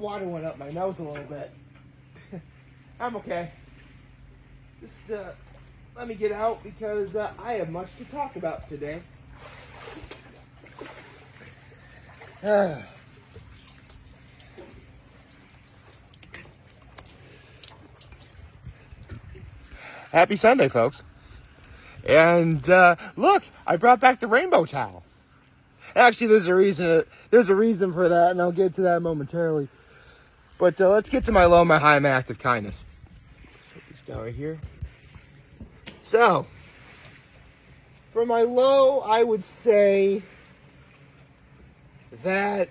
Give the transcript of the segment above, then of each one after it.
water went up my nose a little bit. I'm okay. Just let me get out because I have much to talk about today. Happy Sunday, folks. And look, I brought back the rainbow towel. Actually, there's a reason for that, and I'll get to that momentarily. But let's get to my low, my high, my act of kindness. Set this down right here. So, for my low, I would say that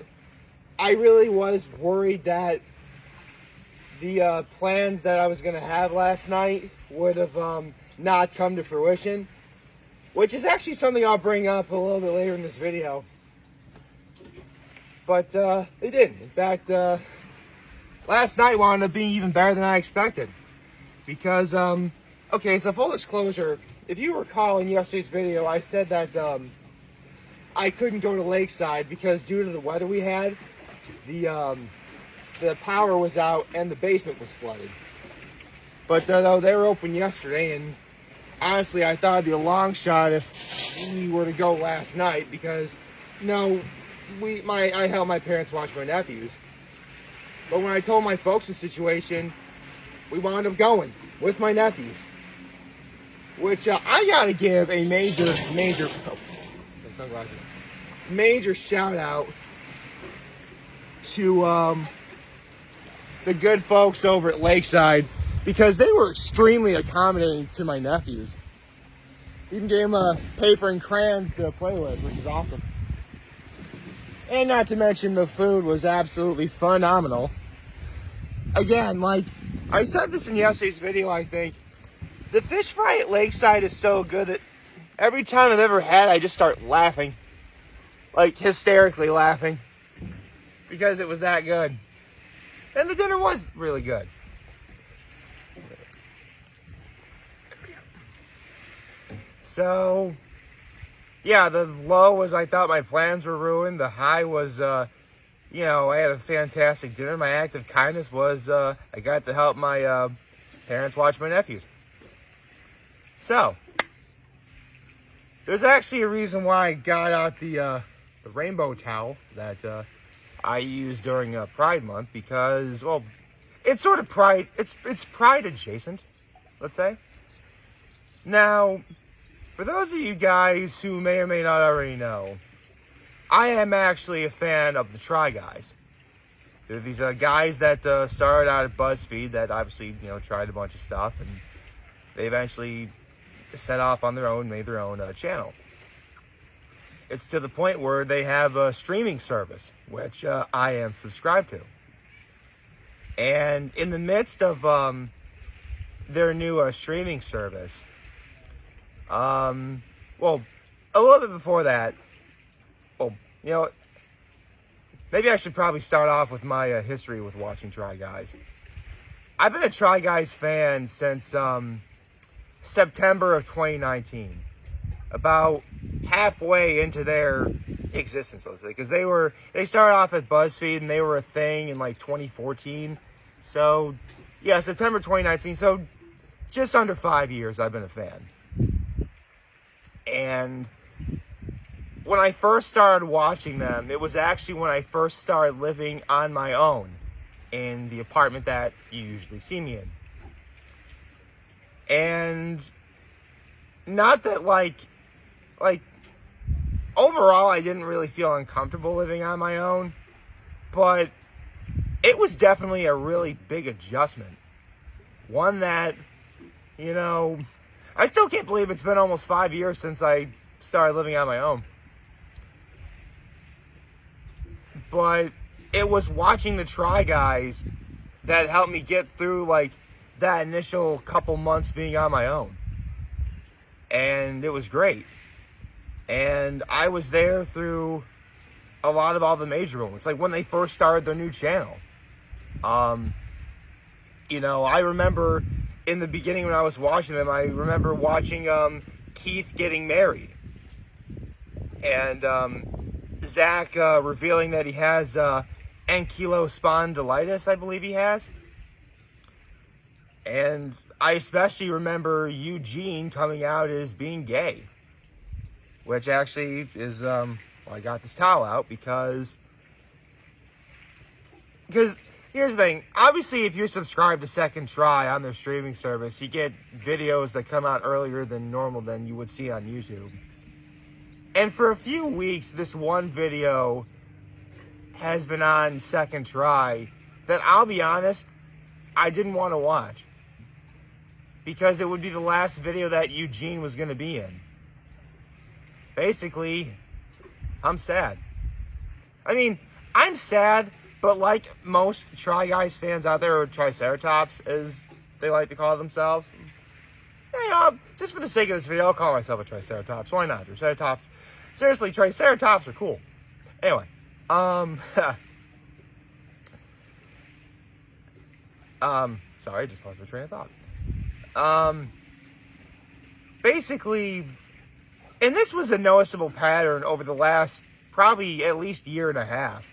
I really was worried that the plans that I was going to have last night would have not come to fruition, which is actually something I'll bring up a little bit later in this video. But they didn't. In fact, last night wound up being even better than I expected. Because, okay, so full disclosure, if you recall in yesterday's video, I said that I couldn't go to Lakeside because due to the weather we had, the power was out and the basement was flooded. But though they were open yesterday, and honestly, I thought it'd be a long shot if we were to go last night because, you know, I helped my parents watch my nephews. But when I told my folks the situation, we wound up going with my nephews, which I gotta give a major shout out to the good folks over at Lakeside, because they were extremely accommodating to my nephews. Even gave them paper and crayons to play with, which is awesome. And not to mention the food was absolutely phenomenal. Again, like I said this in yesterday's video, I think the fish fry at Lakeside is so good that every time I've ever had, I just start laughing, like hysterically laughing, because it was that good. And the dinner was really good. So, yeah, the low was I thought my plans were ruined. The high was, you know, I had a fantastic dinner. My act of kindness was I got to help my parents watch my nephews. So, there's actually a reason why I got out the rainbow towel that I use during Pride Month, because, well, it's sort of Pride, it's Pride adjacent, let's say. Now, for those of you guys who may or may not already know, I am actually a fan of the Try Guys. They're these guys that started out at BuzzFeed that obviously, you know, tried a bunch of stuff, and they eventually set off on their own, made their own channel. It's to the point where they have a streaming service, which I am subscribed to. And in the midst of their new streaming service, well, a little bit before that, well, you know, maybe I should probably start off with my history with watching Try Guys. I've been a Try Guys fan since September of 2019. About halfway into their existence, let's say, because they started off at BuzzFeed and they were a thing in like 2014. So yeah, September 2019. So just under 5 years I've been a fan. And when I first started watching them, it was actually when I first started living on my own in the apartment that you usually see me in. And not that like overall I didn't really feel uncomfortable living on my own, but it was definitely a really big adjustment. One that, you know, I still can't believe it's been almost 5 years since I started living on my own. But it was watching the Try Guys that helped me get through like that initial couple months being on my own. And it was great. And I was there through a lot of all the major moments, like when they first started their new channel. You know, I remember in the beginning when I was watching them, I remember watching Keith getting married. And Zach revealing that he has ankylospondylitis, I believe he has. And I especially remember Eugene coming out as being gay, which actually is, well, I got this towel out because here's the thing. Obviously, if you're subscribed to Second Try on their streaming service, you get videos that come out earlier than normal than you would see on YouTube. And for a few weeks, this one video has been on Second Try that, I'll be honest, I didn't want to watch. Because it would be the last video that Eugene was going to be in. Basically, I'm sad. I mean, I'm sad, but like most Try Guys fans out there, or Triceratops, as they like to call themselves, you know, just for the sake of this video, I'll call myself a Triceratops. Why not? Triceratops. Seriously, Triceratops are cool. Anyway, sorry, I just lost my train of thought. Basically, and this was a noticeable pattern over the last probably at least year and a half,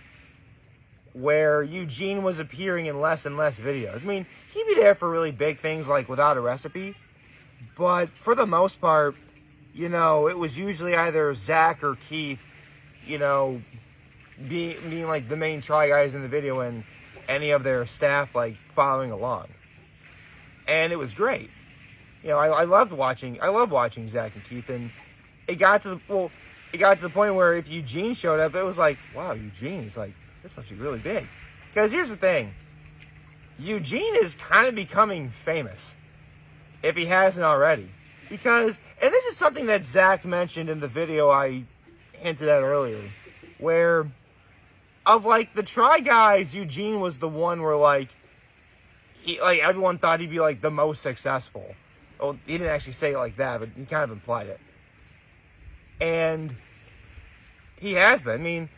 where Eugene was appearing in less and less videos. I mean, he'd be there for really big things like Without a Recipe, but for the most part, you know, it was usually either Zach or Keith, you know, being like the main Try Guys in the video and any of their staff like following along. And it was great. You know, I love watching Zach and Keith, and it got to the point where if Eugene showed up, it was like, wow, Eugene's like, this must be really big. Because here's the thing, Eugene is kind of becoming famous, if he hasn't already. Because, and this is something that Zach mentioned in the video I hinted at earlier, where of like the Try Guys, Eugene was the one where like everyone thought he'd be like the most successful. Well, he didn't actually say it like that, but he kind of implied it. And he has been. I mean,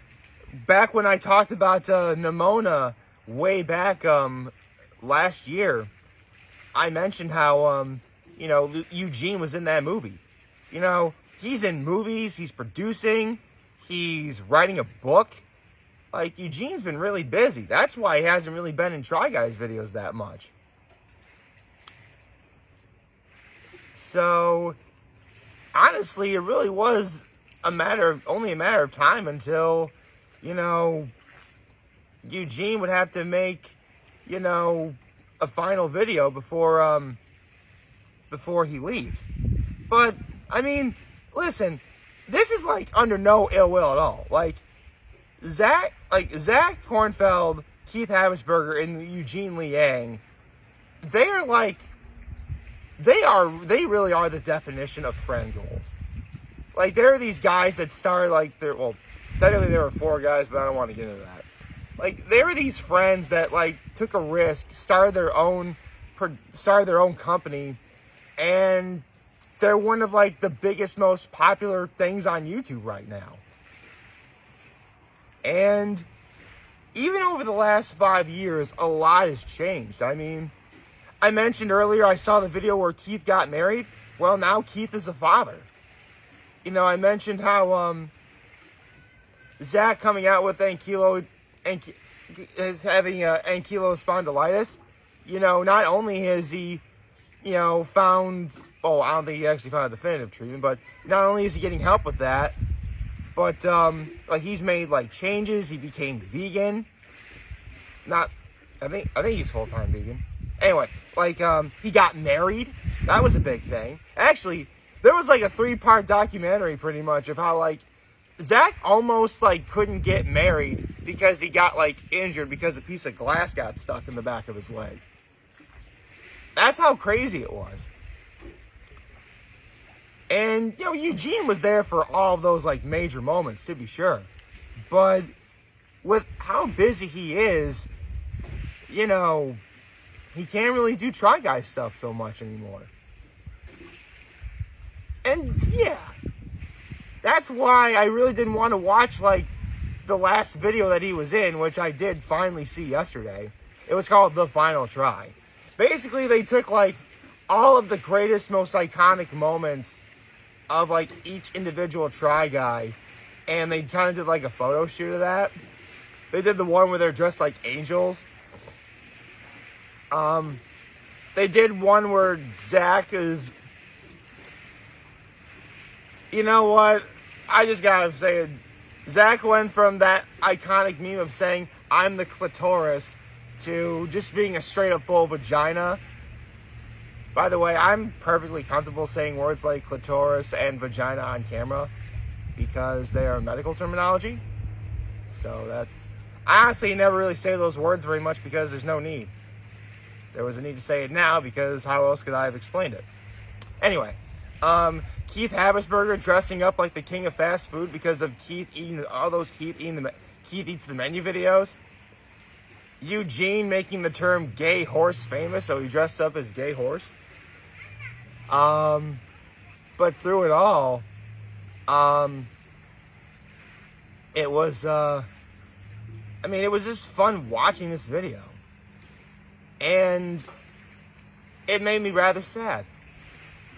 back when I talked about Nimona way back last year, I mentioned how you know, Eugene was in that movie. You know, he's in movies, he's producing, he's writing a book. Like, Eugene's been really busy. That's why he hasn't really been in Try Guys videos that much. So, honestly, it really was only a matter of time until, you know, Eugene would have to make, you know, a final video before he leaves. But, I mean, listen, this is like under no ill will at all. Like, Zach Kornfeld, Keith Habsburger, and Eugene Liang, they really are the definition of friend goals. Like, there are these guys that start like, technically there were 4 guys, but I don't want to get into that. Like, there were these friends that like took a risk, started their own company, and they're one of like the biggest, most popular things on YouTube right now. And even over the last 5 years, a lot has changed. I mean, I mentioned earlier I saw the video where Keith got married. Well, now Keith is a father. You know, I mentioned how Zach coming out with is having ankylospondylitis. You know, not only has he, you know, found, I don't think he actually found a definitive treatment, but not only is he getting help with that, but, like, he's made, like, changes. He became vegan. I think he's full-time vegan. Anyway, like, he got married. That was a big thing. Actually, there was, like, a 3-part documentary, pretty much, of how, like, Zach almost, like, couldn't get married because he got, like, injured because a piece of glass got stuck in the back of his leg. That's how crazy it was. And, you know, Eugene was there for all of those, like, major moments, to be sure. But with how busy he is, you know, he can't really do Try Guys stuff so much anymore. And, yeah, that's why I really didn't want to watch, like, the last video that he was in, which I did finally see yesterday. It was called The Final Try. Basically, they took, like, all of the greatest, most iconic moments of, like, each individual Try Guy, and they kind of did, like, a photo shoot of that. They did the one where they're dressed like angels. They did one where Zach is... You know what? I just gotta say it. Zach went from that iconic meme of saying, I'm the clitoris, to just being a straight up full vagina. By the way, I'm perfectly comfortable saying words like clitoris and vagina on camera because they are medical terminology. So that's... I honestly never really say those words very much because there's no need. There was a need to say it now because how else could I have explained it? Anyway, Keith Habsburger dressing up like the king of fast food because of Keith eating all those Keith Eats the Menu videos. Eugene making the term gay horse famous, so he dressed up as gay horse. But through it all, it was, it was just fun watching this video. And it made me rather sad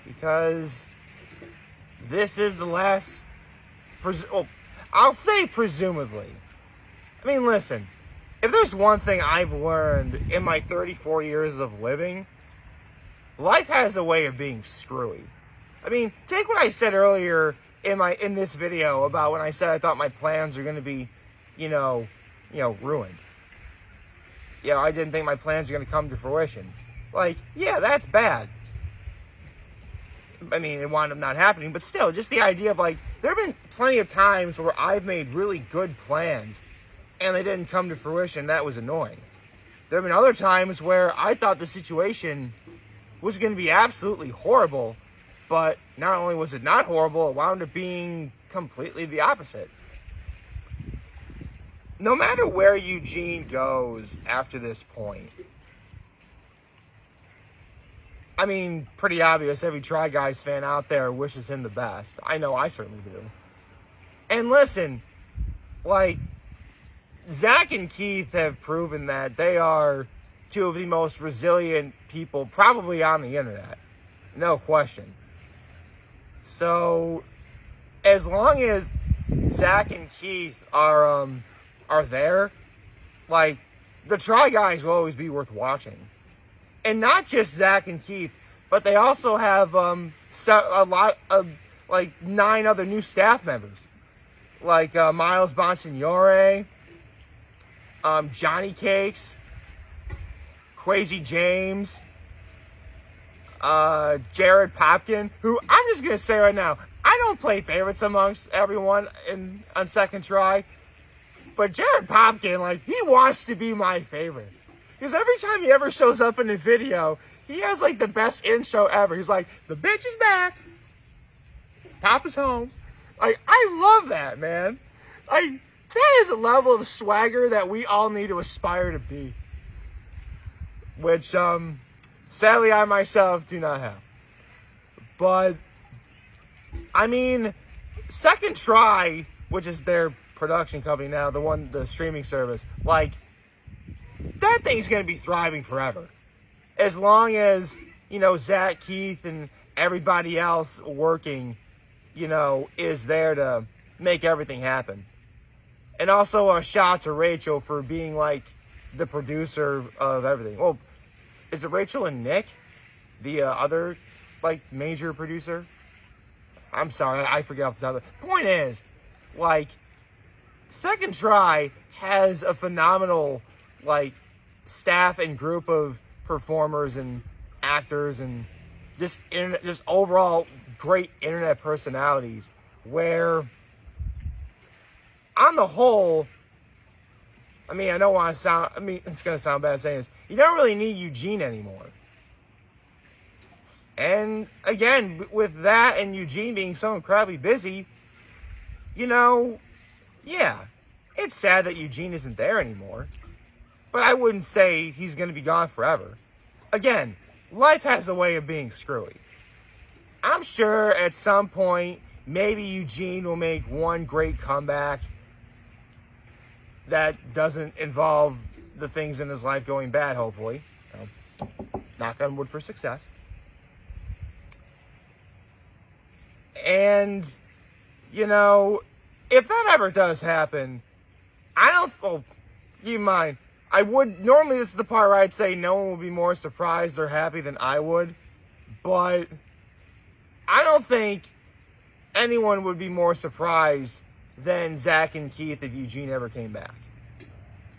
because this is the last, I'll say presumably. I mean, listen, if there's one thing I've learned in my 34 years of living, life has a way of being screwy. I mean, take what I said earlier in this video about when I said I thought my plans are going to be, ruined. I didn't think my plans are going to come to fruition. Like, yeah, that's bad. I mean, it wound up not happening, but still, just the idea of, like, there have been plenty of times where I've made really good plans and they didn't come to fruition. That was annoying. There have been other times where I thought the situation was going to be absolutely horrible, but not only was it not horrible, it wound up being completely the opposite. No matter where Eugene goes after this point, I mean, pretty obvious, every Try Guys fan out there wishes him the best. I know I certainly do. And listen, like, Zach and Keith have proven that they are two of the most resilient people probably on the internet. No question. So, as long as Zach and Keith are there, like, the Try Guys will always be worth watching. And not just Zach and Keith, but they also have a lot of, like, 9 other new staff members. Like Miles Bonsignore, Johnny Cakes, Quasi James, Jared Popkin, who I'm just going to say right now, I don't play favorites amongst everyone on Second Try, but Jared Popkin, like, he wants to be my favorite. Because every time he ever shows up in a video, he has, like, the best intro ever. He's like, the bitch is back. Pop is home. Like, I love that, man. Like, that is a level of swagger that we all need to aspire to be. Which, sadly, I myself do not have. But, I mean, Second Try, which is their production company now, the streaming service, like, that thing's going to be thriving forever. As long as, Zach, Keith, and everybody else working, is there to make everything happen. And also a shout out to Rachel for being, like, the producer of everything. Well, is it Rachel and Nick? The other, like, major producer? I'm sorry, I forget off the top of it. Point is, like, Second Try has a phenomenal, like, staff and group of performers and actors and just overall great internet personalities where, on the whole, I mean, I don't want to sound, it's going to sound bad saying this, you don't really need Eugene anymore. And again, with that and Eugene being so incredibly busy, yeah, it's sad that Eugene isn't there anymore. But I wouldn't say he's going to be gone forever. Again, life has a way of being screwy. I'm sure at some point, maybe Eugene will make one great comeback that doesn't involve the things in his life going bad, hopefully. Knock on wood for success. And, if that ever does happen, keep in mind, I would, normally this is the part where I'd say no one would be more surprised or happy than I would, but I don't think anyone would be more surprised than Zach and Keith if Eugene ever came back.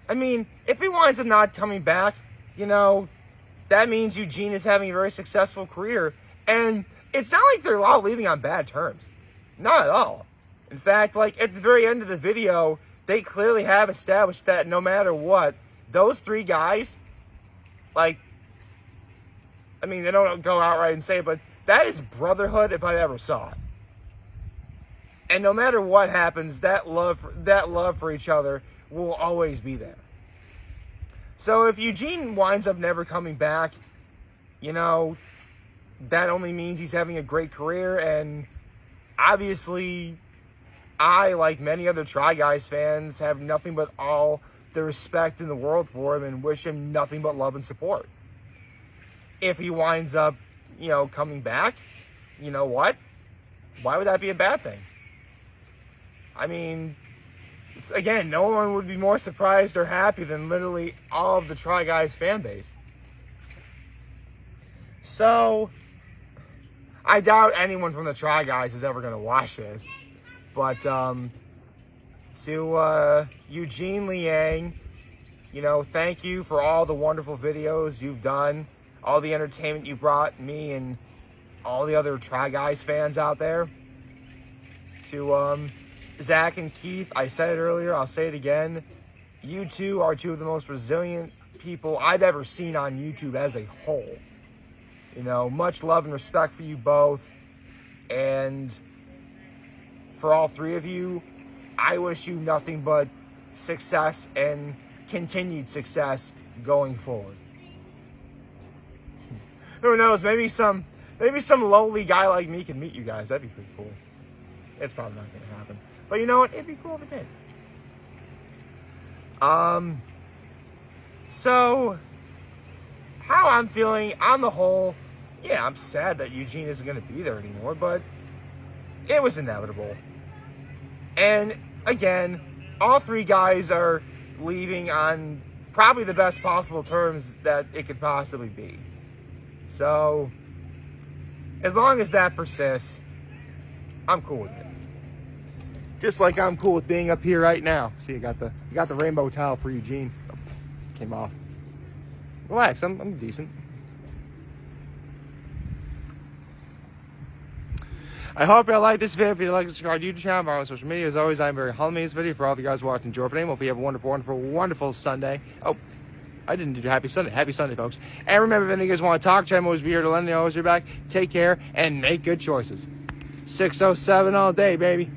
I mean, if he winds up not coming back, that means Eugene is having a very successful career, and it's not like they're all leaving on bad terms. Not at all. In fact, like, at the very end of the video, they clearly have established that no matter what, those three guys, like, I mean, they don't go outright and say it, but that is brotherhood if I ever saw it. And no matter what happens, that love for each other will always be there. So if Eugene winds up never coming back, that only means he's having a great career, and obviously I, like many other Try Guys fans, have nothing but all the respect in the world for him and wish him nothing but love and support. If he winds up, coming back, you know what? Why would that be a bad thing? I mean, again, no one would be more surprised or happy than literally all of the Try Guys fan base. So, I doubt anyone from the Try Guys is ever going to watch this. But, to Eugene Liang, thank you for all the wonderful videos you've done, all the entertainment you brought me and all the other Try Guys fans out there. To, Zach and Keith, I said it earlier, I'll say it again. You two are two of the most resilient people I've ever seen on YouTube as a whole. Much love and respect for you both. And for all three of you, I wish you nothing but success and continued success going forward. Who knows, maybe some lowly guy like me can meet you guys. That'd be pretty cool. It's probably not going to happen. But you know what? It'd be cool if it did. So, how I'm feeling on the whole, yeah, I'm sad that Eugene isn't going to be there anymore, but it was inevitable. And again, all three guys are leaving on probably the best possible terms that it could possibly be. So, as long as that persists, I'm cool with it. Just like I'm cool with being up here right now. See, I got the rainbow towel for Eugene. Oh, came off. Relax, I'm decent. I hope you like this video. If you like, subscribe to YouTube channel, follow on social media. As always, I'm very humble in this video. For all of you guys watching, enjoy for name. Hopefully you have a wonderful, wonderful, wonderful Sunday. Oh, I didn't do Happy Sunday. Happy Sunday, folks. And remember, if any of you guys want to talk, I'm always be here to lend you always your back. Take care and make good choices. 607 all day, baby.